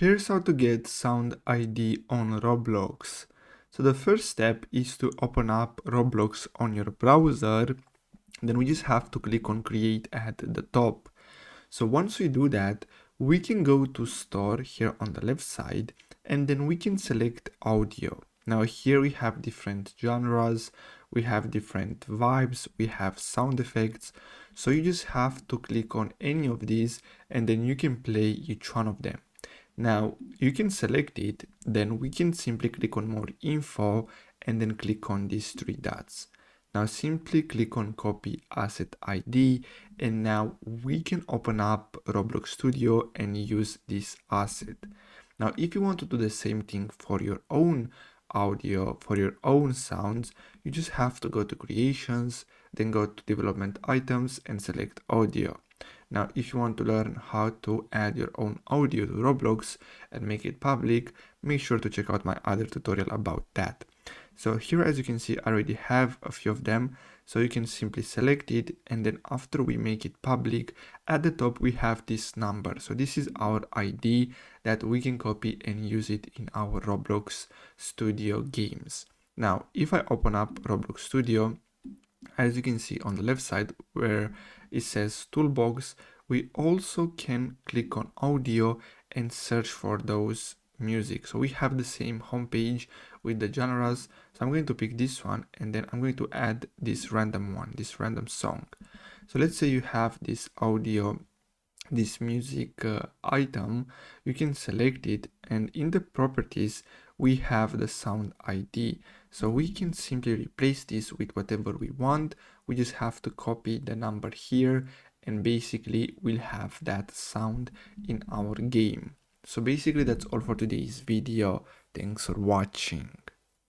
Here's how to get Sound ID on Roblox. So the first step is to open up Roblox on your browser. Then we just have to click on create at the top. So once we do that, we can go to store here on the left side, and then we can select audio. Now here we have different genres, we have different vibes, we have sound effects. So you just have to click on any of these and then you can play each one of them. Now you can select it, then we can simply click on more info and then click on these three dots. Now simply click on copy asset ID, and now we can open up Roblox Studio and use this asset. Now if you want to do the same thing for your own audio, for your own sounds, you just have to go to creations, then go to development items and select audio. Now, if you want to learn how to add your own audio to Roblox and make it public, make sure to check out my other tutorial about that. So here, as you can see, I already have a few of them. So you can simply select it, and then after we make it public, at the top we have this number. So this is our ID that we can copy and use it in our Roblox Studio games. Now, if I open up Roblox Studio, as you can see on the left side where it says toolbox, we also can click on audio and search for those music. So we have the same homepage with the genres. So I'm going to pick this one, and then I'm going to add this random one, this random song. So let's say you have this audio, this music item, you can select it, and in the properties we have the sound ID. So we can simply replace this with whatever we want. We just have to copy the number here, and basically we'll have that sound in our game. So basically that's all for today's video. Thanks for watching.